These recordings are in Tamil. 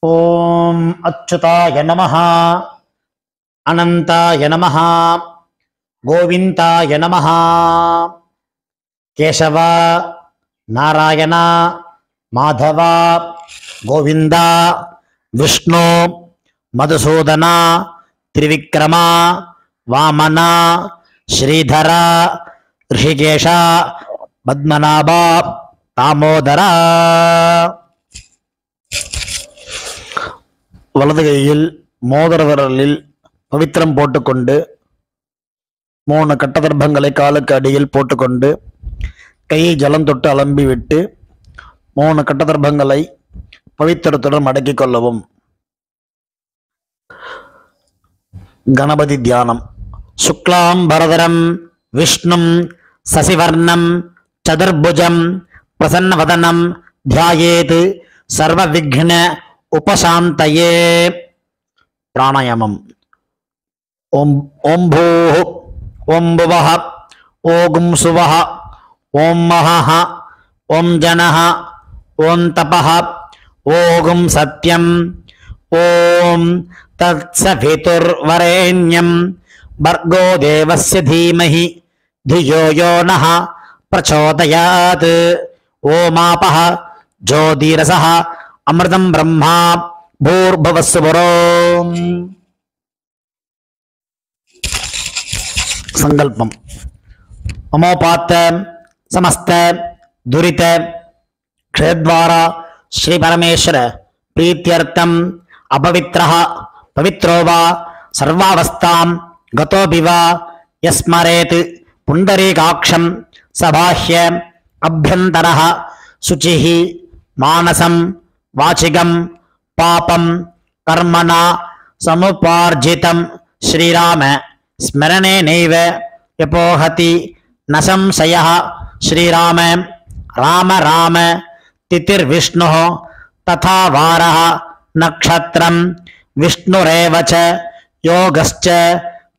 ஓம் அச்சுதாய நமஹ, அனந்தாய நமஹ, கோவிந்தாய நமஹ. கேசவ, நாராயண, மாதவ, கோவிந்தா, விஷ்ணு, மதுசூதன, திரிவிக்ரம, வாமன, ஸ்ரீதர, ரிஷிகேஷ, பத்மநாப, தாமோதர. வலது கையில் மோதிர விரலில் பவித்திரம் போட்டுக்கொண்டு 3 கட்டதர்ப்பங்களை காலுக்கு அடியில் போட்டுக்கொண்டு கையை ஜலம் தொட்டு அலம்பி விட்டு 3 கட்டதர்ப்பங்களை பவித்திரத்துடன் மடக்கிக் கொள்ளவும். கணபதி தியானம். சுக்லாம் பரதரம் விஷ்ணும் சசிவர்ணம் சதுர்புஜம் பிரசன்னவதனம் தியாயேத் சர்வ விக்ன உபசாந்தயே. பிராணாயாமம். ஓம் ஓம் பூஹ் ஓம் புவஹ ஓம் சுவஹ ஓம் மஹஹ ஓம் ஜனஹ ஓம் தபஹ ஓம் சத்யம் ஓம் தத்சவிதுர்வரேண்யம் பர்கோ தேவஸ்ய தீமஹி धियो यो नः प्रचोदयात्. ओमापः ज्योतिरसः अमृतं ब्रह्मा भूर्भुवस्सुवरोम्. संकल्पम्. ममोपात्त समस्त दुरित क्षेत्रद्वारा श्री परमेश्वर प्रीत्यर्थम् अपवित्रः पवित्रो वा सर्वावस्थां गतोऽपि वा यस्मरेत् पुंडरीकाक्षं सबाह्य अभ्यंतरः शुचिः मानसं वाचिकं पापं कर्मणा समुपार्जितं श्रीराम स्मरणेनैव यपोहति न संशयः. श्रीराम राम राम तिथिर्विष्णुः तथा वारः नक्षत्रं विष्णुरेव च योगश्च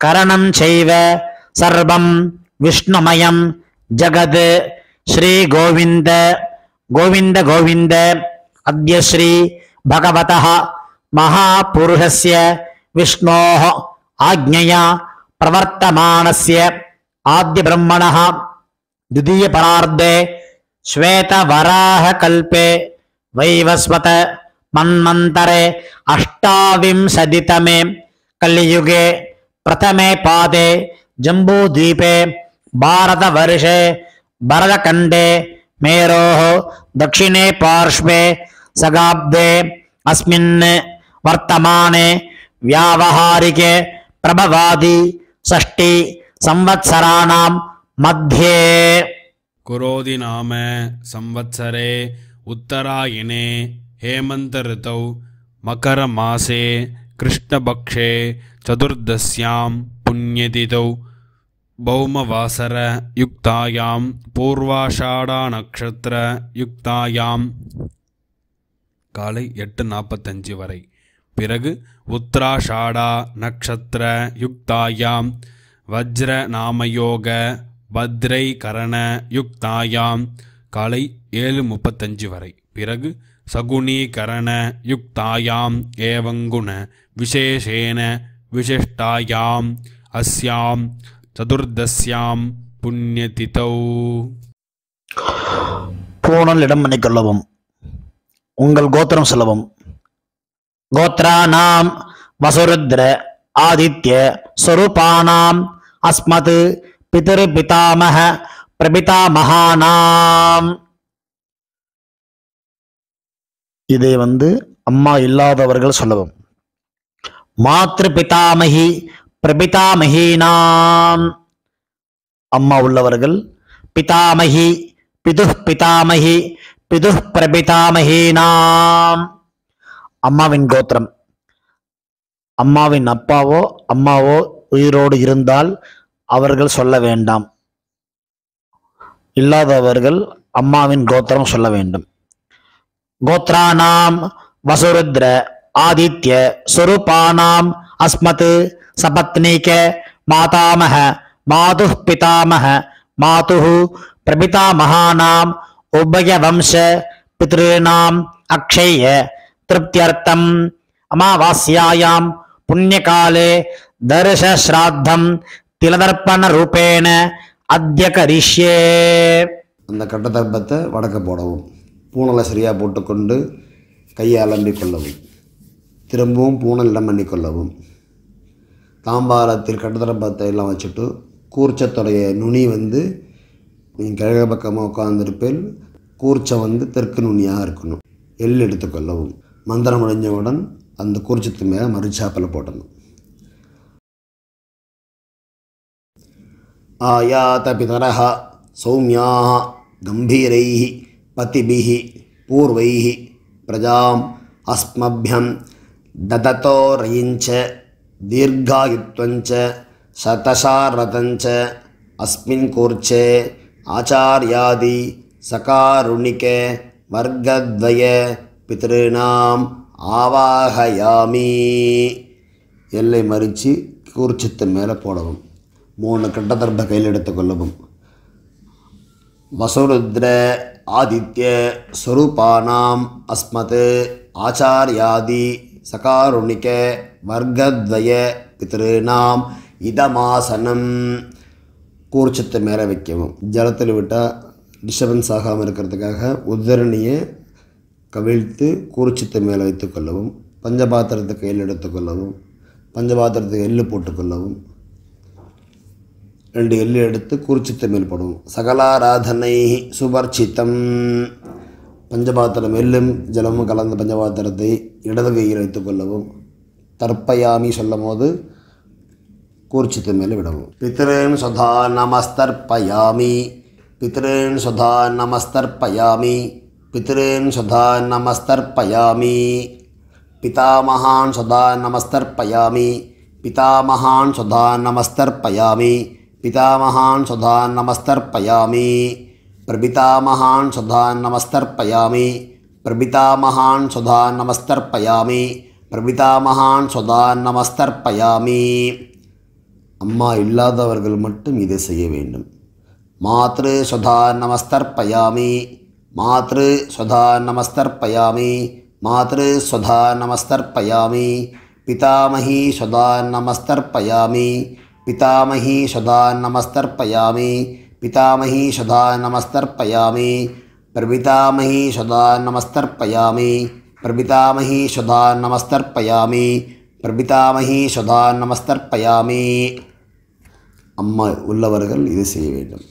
करणं चैव सर्वं विष्णुमयं जगत्. श्री गोविंद गोविंद गोविंद. अद्य श्री भगवतः महापुरुषस्य विष्णोः आज्ञया प्रवर्तमानस्य आद्य ब्रह्मणः द्वितीय परार्धे श्वेतवराहकल्पे वैवस्वत मन्वन्तरे अष्टाविंशतितमे कलियुगे प्रथमे पादे जम्बूद्वीपे भारतवर्षे भरतखण्डे मेरोः दक्षिणे पार्श्वे सगाब्दे अस्मिन् वर्तमाने व्यावहारिके प्रभवादि षष्टि संवत्सराणां मध्ये कुरोधि नाम संवत्सरे उत्तरायणे हेमंत ऋतौ मकर मासे कृष्णपक्षे चतुर्दश्यां पुण्यतिथौ भौमवासर युक्तायां पूर्वाषाढ़ नक्षत्र युक्तायां காலை 8:45 வரை. பிறகு உத்தராஷாடா நக்ஷத்திர யுக்தாயாம் வஜ்ர நாமயோக பத்ரை கரண யுக்தாயாம் காலை 7:35 வரை. பிறகு சகுனி கரண யுக்தாயாம் ஏவங்குண விசேஷேன விசிஷ்டாயாம் அஸ்யாம் சதுர்தஸ்யாம் புண்ணியதிதௌ. பூணல் இடம் பண்ணிக்கொள்ளவும். உங்கள் கோத்திரம் சொல்லவும். கோத்ரானாம் வசுருத்ர ஆதித்ய ஸ்வரூபானாம் அஸ்மத் பிதர் பிதாமஹ பிரபிதாமஹானாம். இதை அம்மா இல்லாதவர்கள் சொல்லவும். மாத்ரு பிதாமகி பிரபிதாமஹீனாம். அம்மா உள்ளவர்கள் பிதாமகி பிதுஹ் பிதாமகி பிதுஹ் பிரபிதாமஹீனாம். அம்மாவின் கோத்திரம். அம்மாவின் அப்பாவோ அம்மாவோ உயிரோடு இருந்தால் அவர்கள் சொல்ல வேண்டாம். இல்லாதவர்கள் அம்மாவின் கோத்திரம் சொல்ல வேண்டும். கோத்ரானாம் வசுருத்ர ஆதித்ய ஸ்வரூபானாம் அஸ்மத் சபத்னீக மாதாமஹ மாதுஹ் பிதாமஹ மாதுஹு பிரபிதாமஹானாம் உபய வம்ச பித்ருநாம் அக்ஷய तृप्त्यर्थम् अमावास्यायां पुण्यकाले दर्शश्राद्धं तिलदर्पणरूपेण अद्य करिष्ये. அந்த கட்டதர்ப்பத்தை வடக்க போடவும், பூனலை சரியாக போட்டுக்கொண்டு கையை அலம்பிக் கொள்ளவும், திரும்பவும் பூனலிடம் பண்ணிக்கொள்ளவும். தாம்பாரத்தில் கட்டதர்ப்பத்தை எல்லாம் வச்சுட்டு கூர்ச்சத்துடைய நுனி நீங்கள் கிழக்கு பக்கமாக உட்கார்ந்துருப்பேன், கூர்ச்சம் தெற்கு நுனியாக இருக்கணும். எள் எடுத்துக்கொள்ளவும். மந்திரம் முடிஞ்சவுடன் அந்த கூர்ச்சத்து மேலே மறுச்சாப்பில் போட்டணும். ஆயாத பிதரஹ சௌமியாக கம்பீரைஹி பதிபிஹி பூர்வைஹி பிரஜாம் அஸ்மப்யம் தததோ ரயிஞ்ச தீர்காயுத்வஞ்ச சதசாரதஞ்ச அஸ்மின் கூர்ச்சே ஆச்சார்யாதி சகாருணிகே வர்க்கத்வய பித்ருணாம் ஆவாஹயாமி. எல்லை மறித்து கூர்ச்சத்து மேலே போடவும். 3 கட்டதர்ப்ப கையில் எடுத்துக்கொள்ளவும். வசுருத்ர ஆதித்ய ஸ்வரூபானாம் அஸ்மத் ஆச்சார்யாதி சகாருணிக வர்க்கத்வய பித்ருணாம் இதமாசனம். கூர்ச்சத்தை மேலே வைக்கவும். ஜலத்தில் விட்டால் டிஸ்டர்பன்ஸ் ஆகாமல் இருக்கிறதுக்காக உத்தரணியை கவிழ்த்து கூர்ச்சத்தை மேலே வைத்துக்கொள்ளவும். பஞ்சபாத்திரத்தை கையில் எடுத்துக்கொள்ளவும். பஞ்சபாத்திரத்துக்கு எள்ளு போட்டுக்கொள்ளவும். 2 எள்ளு எடுத்து கூர்ச்சத்தை மேல் போடவும். சகலாராதனை சுபர்ச்சித்தம். பஞ்சபாத்திரம் எள்ளும் ஜலமும் கலந்த பஞ்சபாத்திரத்தை இடது கையில் வைத்துக்கொள்ளவும். தர்ப்பயாமி சொல்லும் போது கூர்ச்சத்தை மேலே விடவும். பித்ருன் சுதா நமஸ்தர்ப்பயாமி. பித்ருன் சுதா நமஸ்தர்ப்பயாமி. பித்ருன் சுதா நமஸ்தர்ப்பயாமி. பிதாமகான் சுதா நமஸ்தர்ப்பயாமி. பிதாமகான் சுதா நமஸ்தர்ப்பயாமி. பிதாமகான் சுதா நமஸ்தர்ப்பயாமி. பிரபிதாமகான் சுதா நமஸ்தர்ப்பயாமி. பிரபிதாமகான் சுதா நமஸ்தர்ப்பயாமி. பிரபிதாமகான் சுதா நமஸ்தர்ப்பயாமி. அம்மா இல்லாதவர்கள் மட்டும் இதை செய்ய வேண்டும். மாத்ரு சுதா நமஸ்தர்ப்பயாமி. மாத்ரு சுதா நமஸ்தர்ப்பயாமி. மாத்ரு சுதா நமஸ்தர்ப்பயாமி. பிதாமஹி சுதா நமஸ்தர்ப்பயாமி. பிதாமஹி சுதா நமஸ்தர்ப்பயாமி. பிதாமஹி சுதா நமஸ்தர்ப்பயாமி. பிரபிதாமஹி சுதா நமஸ்தர்ப்பயாமி. பிரபிதாமஹி சுதா நமஸ்தர்ப்பயாமி. பிரபிதாமஹி சுதா நமஸ்தர்ப்பயாமி. அம்மா உள்ளவர்கள் இது செய்ய வேண்டும்.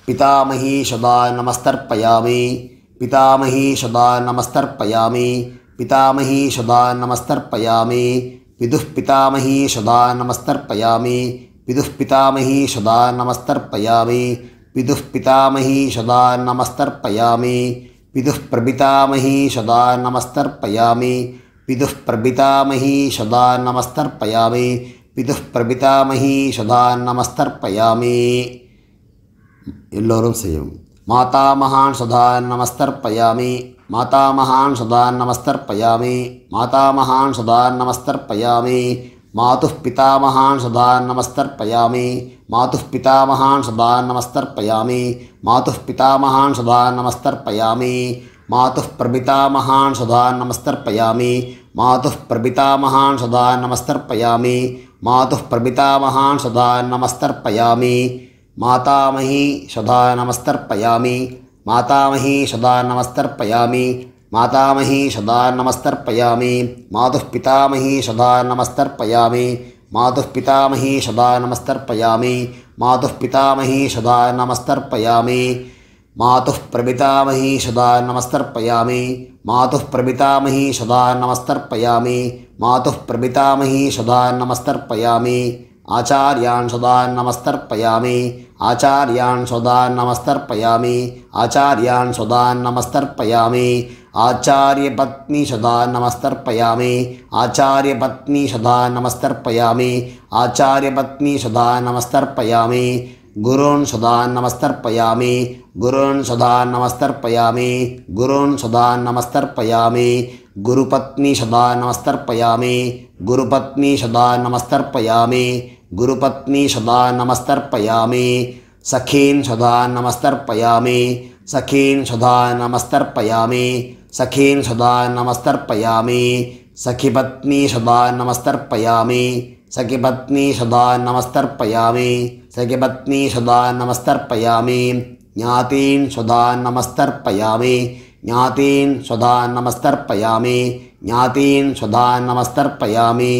பிதாமஹி சுதா நமஸ்தர்ப்பயாமி. பிதாமஹி சுதா நமஸ்தர்ப்பயாமி. பிதாமஹி சுதா நமஸ்தர்ப்பயாமி. பிதுः பிதாமஹி சுதா நமஸ்தர்ப்பயாமி. பிதுः பிதாமஹி சுதா நமஸ்தர்ப்பயாமி. பிதுः பிதாமஹி சுதா நமஸ்தர்ப்பயாமி. பிதுः பிரபிதாமஹி சுதா நமஸ்தர்ப்பயாமி. பிதுः பிரபிதாமஹி சுதா நமஸ்தர்ப்பயாமி. பிதுः பிரபிதாமஹி சுதா நமஸ்தர்ப்பயாமி. எல்லோரும் செய்யும். மாதாமகான் சுதா நமஸ்தர்ப்பயாமி. மாதாமகான் சுதா நமஸ்தர்ப்பயாமி. மாதாமகான் சுதா நமஸ்தர்ப்பயாமி. மாதுः பிதாமகான் சுதா நமஸ்தர்ப்பயாமி. மாதுः பிதாமகான் சுதா நமஸ்தர்ப்பயாமி. மாதுः பிதாமகான் சுதா நமஸ்தர்ப்பயாமி. மாதுः பிரபிதாமகான் சுதா நமஸ்தர்ப்பயாமி. மாதுः பிரபிதாமகான் சுதா நமஸ்தர்ப்பயாமி. மாதுः பிரபிதாமகான் சுதா நமஸ்தர்ப்பயாமி. மாதாமஹி சுதா நமஸ்தர்ப்பயாமி. மாதாமஹி சுதா நமஸ்தர்ப்பயாமி. மாதாமஹி சுதா நமஸ்தர்ப்பயாமி. மாதுः பிதாமஹி சுதா நமஸ்தர்ப்பயாமி. மாதுः பிதாமஹி சுதா நமஸ்தர்ப்பயாமி. மாதுः பிதாமஹி சுதா நமஸ்தர்ப்பயாமி. மாதுः பிரபிதாமஹி சுதா நமஸ்தர்ப்பயாமி. மாதுः பிரபிதாமஹி சுதா நமஸ்தர்ப்பயாமி. மாதுः பிரபிதாமஹி சுதா நமஸ்தர்ப்பயாமி. ஆச்சார்யான் சுதா நமஸ்தர்ப்பயாமி. ஆச்சார்யான் சுதா நமஸ்தர்ப்பயாமி. ஆச்சார்யான் சுதா நமஸ்தர்ப்பயாமி. ஆச்சாரிய பத்னி சுதா நமஸ்தர்ப்பயாமி. ஆச்சாரிய பத்னி சுதா நமஸ்தர்ப்பயாமி. ஆச்சாரிய பத்னி சுதா நமஸ்தர்ப்பயாமி. குருன் சுதா நமஸ்தர்ப்பயாமி. குருன் சுதா நமஸ்தர்ப்பயாமி. குருன் சுதா நமஸ்தர்ப்பயாமி. குருபத்னி சுதா நமஸ்தர்ப்பயாமி. குருபத்னி சுதா நமஸ்தர்ப்பயாமி. குருபத்னி சுதா நமஸ்தர்ப்பயாமி. சகீன் சுதா நமஸ்தர்ப்பயாமி. சகீன் சுதா நமஸ்தர்ப்பயாமி. सखीन् सदा नमस्तर्पयामि सखिपत्नी सदा नमस्तर्पयामि सखिपत्नी सदा नमस्तर्पयामि सखिपत्नी सदा नमस्तर्पयामि ज्ञातीन् सदा नमस्तर्पयामि ज्ञातीन् सदा नमस्तर्पयामि ज्ञातीन् सदा नमस्तर्पयामि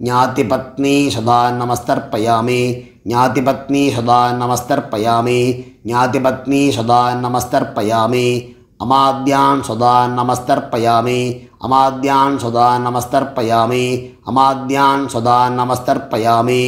ज्ञातिपत्नी सदा नमस्तर्पयामि ज्ञातिपत्नी सदा नमस्तर्पयामि ज्ञातिपत्नी सदा नमस्तर्पयामि अमाद्यान् सदा नमस्तर्पयामि अमाद्यान् सदा नमस्तर्पयामि अमाद्यान् सदा नमस्तर्पयामि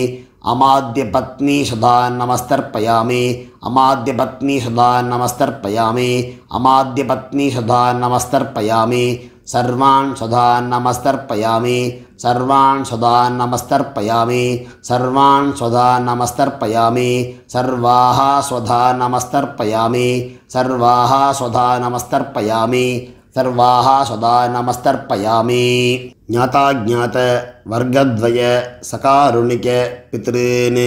अमाद्यपत्नी सदा नमस्तर्पयामि अमाद्यपत्नी सदा नमस्तर्पयामि अमाद्यपत्नी सदा नमस्तर्पयामि सर्वान् सदा नमस्तर्पयामि सर्वान् सदा नमस्तर्पयामि सर्वान् सदा नमस्तर्पयामि सर्वाः स्वधा नमस्तर्पयामि सर्वाः स्वधा नमस्तर्पयामि सर्वाः सदा नमस्तर्पयामि ज्ञाताज्ञात वर्गद्वय सकारुणिक पितॄन्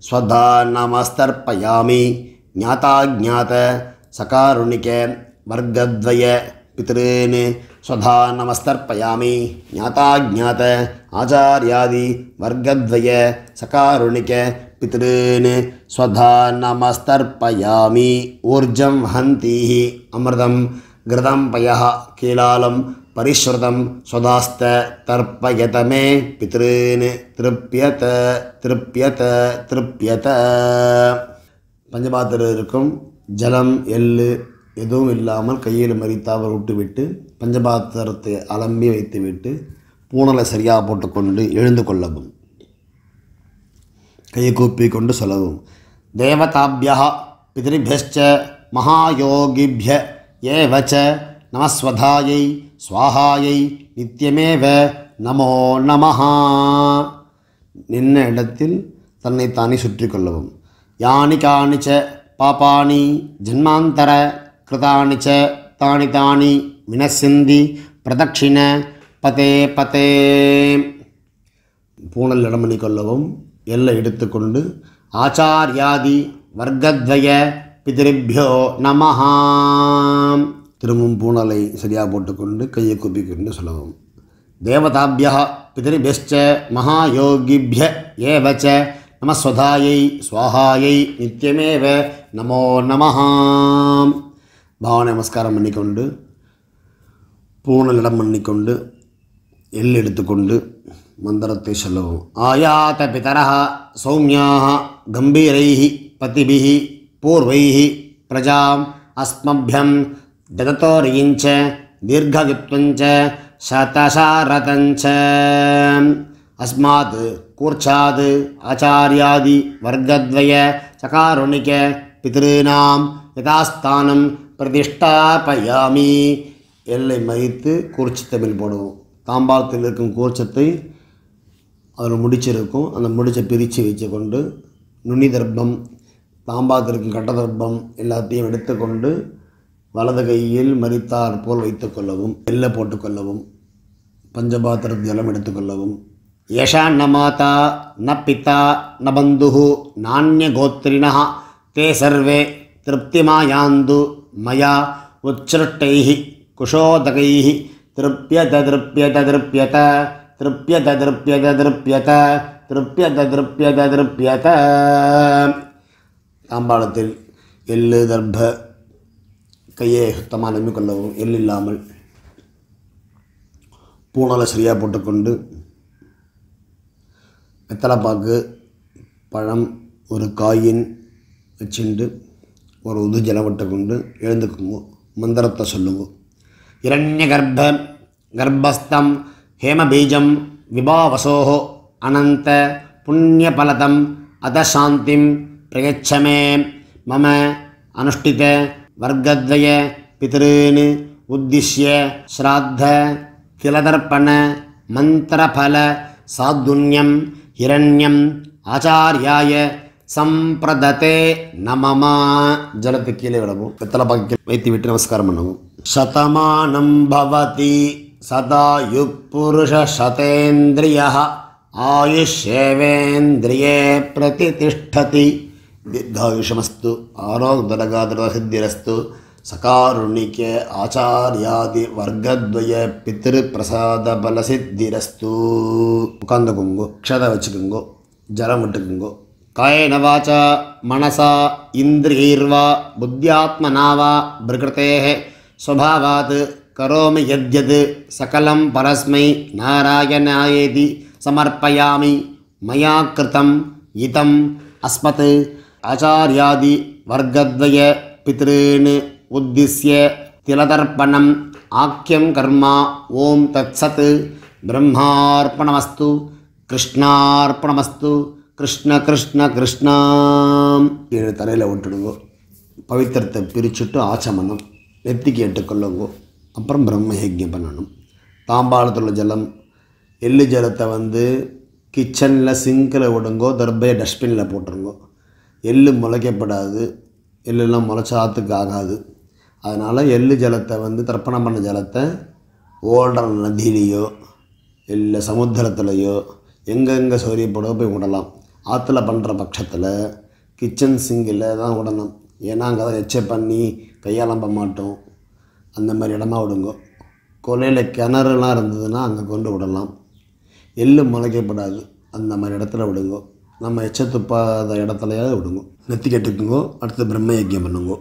स्वधा नमस्तर्पयामि ज्ञाताज्ञात सकारुणिक वर्गद्वय पितॄन् स्वधा नमस्तर्पयामि ज्ञाताज्ञात आचार्यादि वर्गद्वय सकारुणिक पितॄन् स्वधा नमस्तर्पयामि ऊर्जं वहन्तीः अमृतं घृतं पयः कीलालं परिश्रुतं स्वदास्त तर्पयत मे पितॄन् तृप्यत तृप्यत तृप्यत பஞ்சபாத்திரம் இருக்கும் ஜலம் எள்ளு எதுவும் இல்லாமல் கையில் மறித்தாமல் விட்டுவிட்டு பஞ்சபாத்திரத்தை அலம்பி வைத்துவிட்டு பூணலை சரியாக போட்டுக்கொண்டு எழுந்து கொள்ளவும் கையை கூப்பி கொண்டு சொல்லவும் தேவதாபிய பிதृभ्यश्च மகாயோகிभ्य ஏவ ச நமஸ்வதாயை ஸ்வாஹாயை நித்யமேவ நமோ நமஹ நின்ன இடத்தில் தன்னைத்தானே சுற்றி கொள்ளவும் யானி காணி ச பாபானி ஜன்மாந்தர கிருதானி ச தானி தானி வினசிந்தி பிரதட்சிண பதே பதே பூணல் இடம் பண்ணி கொள்ளவும் எல்லை எடுத்துக்கொண்டு ஆச்சாரியாதி வர்க்கத்வய பிதृभ्यो நமஹ திரும்பும் பூணலை சரியாக போட்டுக்கொண்டு கையை கூப்பிக்கொண்டு சொல்லவும் தேவதாபிய பிதृभ्यश्च மகாயோகிभ्य ஏவ ச நமஸ்வதாயை ஸ்வாஹாயை நித்யமேவ நமோ நமஹ பாவனை நமஸ்காரம் பண்ணிக்கொண்டு பூணல் இடம் பண்ணிக்கொண்டு எல் எடுத்துக்கொண்டு மந்திரத்தை சொல்லவும் ஆயாத பிதரஹ சௌமியாஹ கம்பீரைஹ பதிபிஹ பூர்வைஹ பிரஜாம் அஸ்மभ्यं ददतोरिञ्च दीर्घवित्वञ्च शतशारतञ्च अस्मात् कूर्चात् आचार्यादि वर्गद्वय चकारुणिक पितॄणां यथास्थानं प्रतिष्ठापयामि எல்லை மறித்து கூர்ச்சத்தமிழ் போடுவோம் தாம்பாளத்தில் இருக்கும் கூர்ச்சத்தை அதில் முடிச்சிருக்கும் அந்த முடிச்சை பிரித்து வச்சு கொண்டு நுனி தர்ப்பம் தாம்பாளத்தில் இருக்கும் கட்ட தர்ப்பம் எல்லாத்தையும் எடுத்துக்கொண்டு வலது கையில் மறித்தார் போல் வைத்துக்கொள்ளவும் எல்லை போட்டுக்கொள்ளவும் பஞ்சபாத்திர ஜலம் எடுத்துக்கொள்ளவும் யஷா ந மாதா ந பிதா ந பந்து நானியகோத்திரிண தே சர்வே திருப்திமாயாந்து மயா உச்சிருஷ்டைஹ குஷோதகைஹ திருப்யத திருப்யத திருப்யத திருப்யத திருப்யத திருப்யத திருப்யத திருப்யத திருப்யத தாம்பாளத்தில் எள்ளு தர்ப்ப கையை சுத்தமாக நம்பிக்கொள்ளவும் எள் இல்லாமல் பூணலை சரியாக போட்டுக்கொண்டு வெத்தலைப்பாக்கு பழம் ஒரு காயின் வச்சுண்டு ஒரு உது ஜலம் விட்டுக்கொண்டு எழுந்துக்குங்க மந்திரத்தை சொல்லுவோம் இரண்ய கர்ப்பஸ்தம் ஹேமபீஜம் விபாவசோஹோ அனந்த புண்ணியபலதம் அதசாந்திம் பிரயச்சமே மம அனுஷ்டித வர்க்கத்வய பிதॄன் உத்திஷ்ய ஸ்ராத்த கிலதர்ப்பண மந்திரபல சாதுன்யம் ஹிரண்யம் ஆச்சாரியாய சம்பிரததே நமமா ஜலத்து கீழே விடவும் வெத்தலை பாக்கி வைத்து விட்டு நமஸ்காரம் பண்ணவும் சதமானம் பவதி சதாயுக் புருஷ சதேந்திரியः ஆயுஷ்யேவேந்திரியே பிரதிதிஷ்டதி தீர்காயுஷமஸ்து ஆரோக்யதரகாதரசித்திரஸ்து சகாருணிக்க ஆச்சாரியாதி வர்க்கத்வய பித்ரு பிரசாத பலசித்திரஸ்து. உட்காந்துக்குங்கோ, க்ஷதை வச்சுக்குங்கோ, ஜலம் விட்டுக்குங்கோ. காயேன வாசா மனசா இந்திரியைர்வா புத்தியாத்மனாவா பிரகிருதேஹ ஸ்வபாவாத் கரோமி யத்யத் சகலம் பரஸ்மை நாராயணாயேதி சமர்ப்பயாமி. மயா கிருதம் இதம் அஸ்மத் ஆச்சாரியாதி வர்க்கத்வய பித்ருன் உத்திஸ்ய திலதர்ப்பணம் ஆக்கியம் கர்மா. ஓம் தத்சத். பிரம்மார்ப்பணமஸ்து. கிருஷ்ணார்ப்பணமஸ்து. கிருஷ்ண கிருஷ்ண கிருஷ்ணா. ஏழு தலையில் விட்டுடுங்கோ. பவித்திரத்தை பிரிச்சுட்டு ஆச்சமனம் நெத்திக்கு ஏற்றுக்கொள்ளுங்கோ. அப்புறம் பிரம்ம யஜ்யம் பண்ணணும். தாம்பாளத்தில் உள்ள ஜலம், எள்ளு ஜலத்தை கிச்சனில் சிங்கில் விடுங்கோ, தர்பையை டஸ்ட்பினில் போட்டுருங்கோ. எள்ளு முளைக்கப்படாது, எள்ளெல்லாம் முளைச்சாத்துக்கு ஆகாது. அதனால் எள்ளு ஜலத்தை தர்ப்பணம் பண்ண ஜலத்தை ஓடுற நதியிலையோ இல்லை சமுத்திரத்துலையோ எங்கெங்கே சௌரியப்படோ போய் விடலாம். ஆற்றுல பண்ணுற பட்சத்தில் கிச்சன் சிங்கில் தான் விடணும். ஏன்னா அங்கே தான் எச்சை பண்ணி கையாளம்ப மாட்டோம். அந்த மாதிரி இடமா விடுங்கோ. கொலையில் கிணறுலாம் இருந்ததுன்னா அங்கே கொண்டு விடலாம். எள்ளு முளைக்கப்படாது, அந்த மாதிரி இடத்துல விடுங்கோ. நம்ம எச்ச துப்பாத இடத்துலையாவது விடுங்கோ. நெத்தி கட்டுக்குங்கோ. அடுத்து பிரம்ம யஜ்யம் பண்ணுங்கோ.